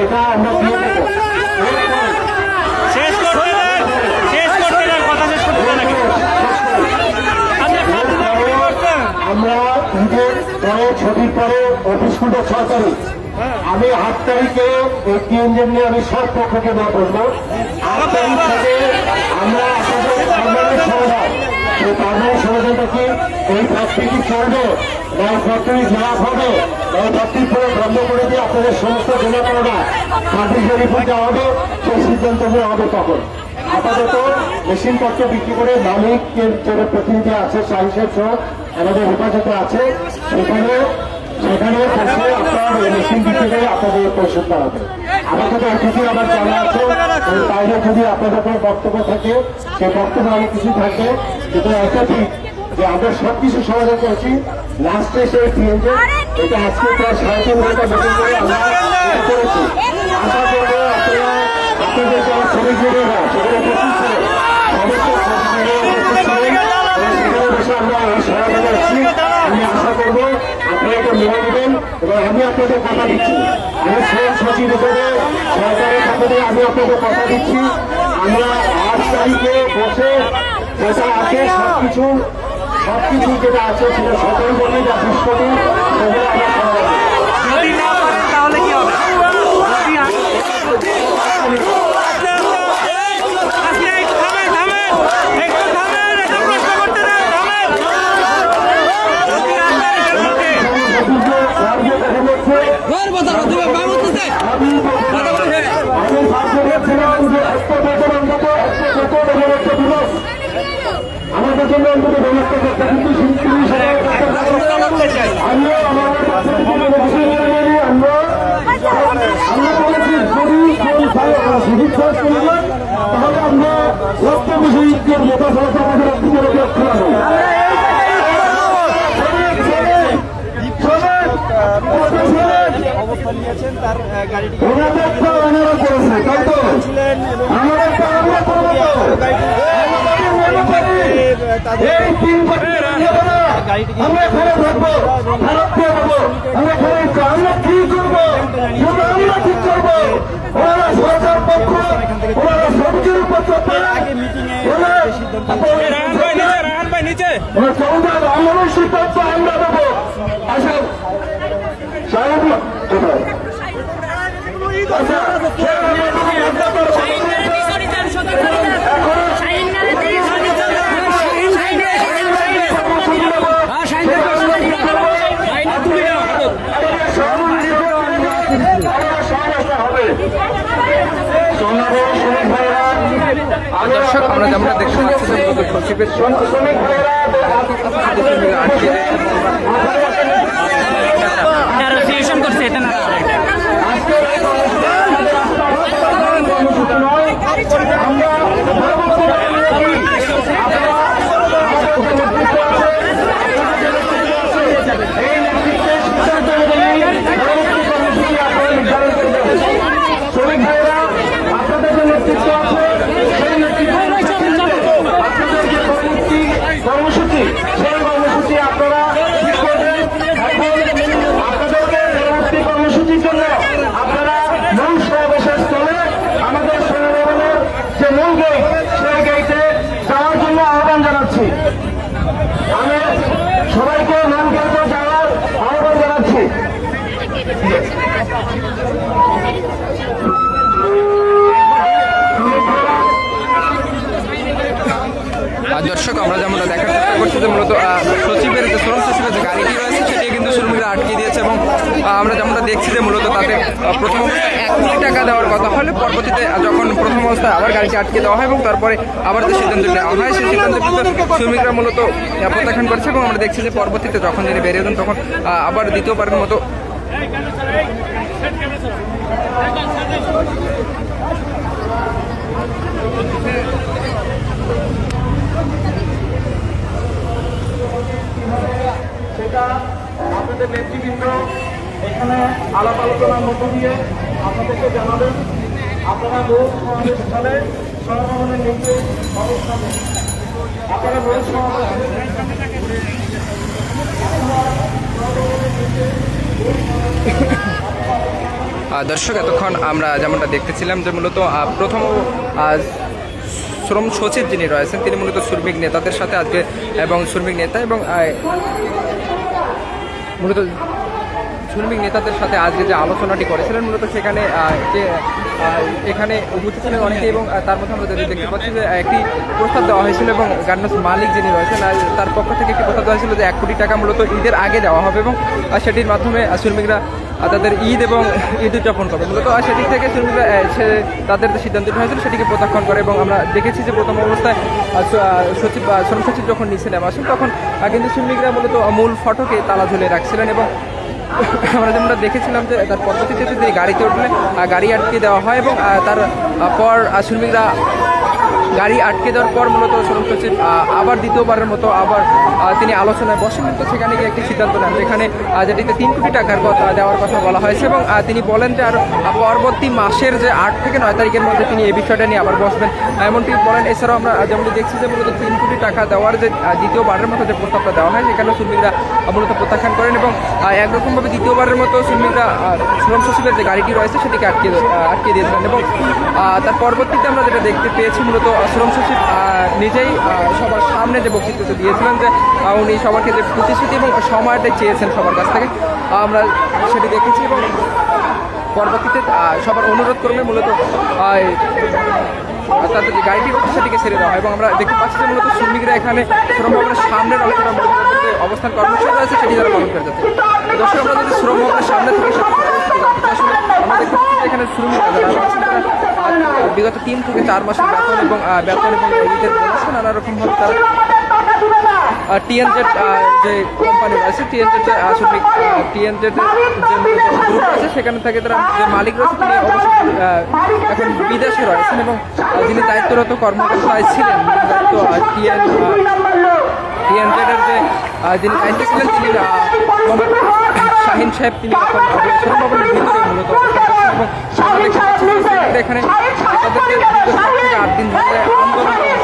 সেটা আমরা দিয়ে দেবো। আমরা ঈদের পরে ছুটির পরে অফিস খুলবো 6 তারিখ। আমি 8 তারিখে এই 3 জন নিয়ে আমি সব পক্ষকে না করবো। 8 তারিখ থেকে আমরা আপনাদের পারমানেন্ট সমাধান, সেই পারমানেন্ট সমাধানটা কি এই ফ্যাক্টরি কি চলবে না এই ফ্যাক্টরি খারাপ হবে না এই ফ্যাক্টরি পুরো বন্ধ করে দিয়ে আপনাদের সমস্ত জমা করাটা কার্টিসের রিপোর্ট দেওয়া হবে, সেই সিদ্ধান্ত নেওয়া হবে তখন। আপাতত মেশিনপত্র বিক্রি করে মালিকের যে প্রতিনিধি আছে সাহেব সহ আমাদের হেফাজতে আছে, সেখানে বসে আপনার মেশিন বিক্রি করে আপনাদের পরিশোধ করা হবে। আমাদের অতিথি আমার জানা আছে, বাইরে যদি আপনাদের কোনো বক্তব্য থাকে সেই বক্তব্য অনেক কিছু থাকে, কিন্তু একটা ঠিক যে আমরা সবকিছু সমাধান করেছি। লাস্টে সেই পিএনজে এটা আজকে প্রায় 3.5 ঘন্টা মিটিং করে আমরা করেছি। আশা করবো আপনারা আপনাদের যারা শ্রমিকরা সেখানে উপস্থিত ছিলেন, সমস্ত সেখানে বসে আমরা সহায়তা করছি। আমি আশা করবো আপনারা এটা মেনে নেবেন এবং আমি আপনাদের কথা দিচ্ছি, আমি শ্রম সচিব হিসেবে সরকারের পক্ষ থেকে আমি আপনাদের কথা দিচ্ছি, আমরা 8 তারিখে বসে যেটা আছে সবকিছু যেটা আছে সেটা সরকারি বলি বা বিস্ফোটি সেগুলো আমরা তাহলে কি হবে? আমাদের জন্য অন্তত ব্যবস্থা করতে কিন্তু আমরা বলেছি তাহলে আমরা রক্ত বিষয়ীদের নেতা ফলাতে আমাদের অবস্থান নিয়েছেন তার গাড়িটি আমরা এখানে থাকবো, ভারত দিয়ে দেবো, আমরা কি করবো আমরা ঠিক করবো। ওনারা সরকার পক্ষ, ওনারা সবজির পক্ষ আমাদের সিদ্ধান্ত আমরা দেবো। আসেন সাহেব দর্শক আমরা যেমন দেখতে পাচ্ছি সচিবের করছে এটা না আপনাদের যে নেতৃত্ব আছে সেই কর্মসূচি সেই কর্মসূচি আপনারা ঠিক করবেন। আপনাদেরকে পরবর্তী কর্মসূচির জন্য আপনারা মূল সমাবেশের স্থলে আমাদের সেনাবাহিনীর যে মূল গেট সেই গেটে যাওয়ার জন্য আহ্বান জানাচ্ছি। আমি সবাইকে মূল গেটে যাওয়ার আহ্বান জানাচ্ছি। দর্শক আমরা যেমন দেখার চেষ্টা করছি যে মূলত সচিবের যে শ্রম সচিবের যে গাড়িটি রয়েছে সেটি কিন্তু শ্রমিকরা আটকে দিয়েছে এবং আমরা যেমনটা দেখছি যে মূলত তাতে প্রথম অবস্থায় 1 কোটি টাকা দেওয়ার কথা হলে পরবর্তীতে যখন প্রথম অবস্থায় আবার গাড়িটি আটকে দেওয়া হয় এবং তারপরে আবার যে সিদ্ধান্ত নেওয়া হয় সেই সিদ্ধান্ত কিন্তু শ্রমিকরা মূলত প্রত্যাখ্যান করছে এবং আমরা দেখছি যে পরবর্তীতে যখন যিনি বেরিয়ে দেন তখন আবার দ্বিতীয়বারের মতো সেটা আপনাদের নেতৃবৃন্দ এখানে আলাপ আলোচনার মধ্য দিয়ে আপনাদেরকে জানাবেন। আপনারা রোজ সমাবেশ স্থলে সমাবেশের নিচে অবস্থান আপনারা রোজ দর্শক, এতক্ষণ আমরা যেমনটা দেখতেছিলাম যে মূলত প্রথম শ্রম সচিব যিনি রয়েছেন তিনি মূলত শ্রমিক নেতাদের সাথে আজকে এবং শ্রমিক নেতা এবং মূলত শ্রমিক নেতাদের সাথে আজকে যে আলোচনাটি করেছিলেন মূলত সেখানে যে এখানে উপস্থিত ছিলেন অনেকে এবং তার মধ্যে আমরা দেখতে পাচ্ছি যে একটি প্রস্তাব দেওয়া হয়েছিল এবং গার্মেন্টস মালিক যিনি রয়েছেন তার পক্ষ থেকে একটি প্রস্তাব দেওয়া হয়েছিল যে 1 কোটি টাকা মূলত ঈদের আগে দেওয়া হবে এবং সেটির মাধ্যমে শ্রমিকরা তাদের ঈদ এবং ঈদ উদযাপন করবে মূলত সেটি থেকে শ্রমিকরা তাদের যে সিদ্ধান্তটি হয়েছিল সেটিকে প্রত্যাখ্যান করে এবং আমরা দেখেছি যে প্রথম অবস্থায় শ্রম সচিব যখন নিচে নেওয়া আসেন তখন কিন্তু শ্রমিকরা মূলত মূল ফটকে তালা ঝুলিয়ে রাখছিলেন এবং আমরা যেমনটা দেখেছিলাম যে তার পরবর্তীতে তিনি গাড়িতে উঠলে গাড়ি আটকে দেওয়া হয় এবং তার পর শ্রমিকরা গাড়ি আটকে দেওয়ার পর মূলত শ্রম সচিব আবার দ্বিতীয়বারের মতো আবার তিনি আলোচনায় বসেন তো সেখানে গিয়ে একটি সিদ্ধান্ত নেন যেখানে যেটিতে 3 কোটি টাকার কথা দেওয়ার কথা বলা হয়েছে এবং তিনি বলেন যে আর পরবর্তী মাসের যে 8 থেকে 9 তারিখের মধ্যে তিনি এই বিষয়টা নিয়ে আবার বসবেন এমনটি বলেন। এছাড়াও আমরা যেমনটি দেখছি যে মূলত 3 কোটি টাকা দেওয়ার যে দ্বিতীয়বারের মতো যে প্রস্তাবটা দেওয়া হয় সেখানে শ্রমিকরা মূলত প্রত্যাখ্যান করেন এবং একরকমভাবে দ্বিতীয়বারের মতো শ্রমিকরা শ্রম সচিবের যে গাড়িটি রয়েছে সেটিকে আটকে দিয়েছিলেন এবং তার পরবর্তীতে আমরা যেটা দেখতে পেয়েছি মূলত শ্রম সচিব নিজেই সবার সামনে যে বক্তৃতা দিয়েছিলেন যে উনি সবাইকে যে প্রতিশ্রুতি এবং সময়টা চেয়েছেন সবার কাছ থেকে আমরা সেটি দেখেছি এবং পরবর্তীতে সবার অনুরোধ করবে মূলত তাদের যে গাড়িটি রয়েছে সেটিকে ছেড়ে দেওয়া হয় এবং আমরা দেখতে পাচ্ছি যে মূলত শ্রমিকরা এখানে শ্রম ভবনের সামনের অংশটা অবস্থান কর্মসূচি রয়েছে সেটি তারা পালন করে যাচ্ছে। দর্শক, আমরা যদি শ্রম ভবনের সামনে থেকে আসলে আমরা দেখতে পাচ্ছি যে এখানে শ্রমিকরা যারা রয়েছেন তারা বিগত 3 থেকে 4 মাসের বেতন এবং ঈদের বোনাস নানা রকমভাবে তারা টিএনজেড যে কোম্পানি রয়েছে টিএনজেড যে গ্রুপ আছে সেখানে থেকে তারা যে মালিক রয়েছে তিনি অবশ্যই এখন বিদেশে রয়েছেন এবং যিনি দায়িত্বরত কর্মকর্তায় ছিলেন টিএনজেডের যে যিনি দায়িত্বে ছিলেন তিনি শাহিন সাহেব তিনি এখন শ্রম ভবনের ভিতরে মূলত এবং এখানে তাদেরকে 8 দিন ধরে আন্দোলন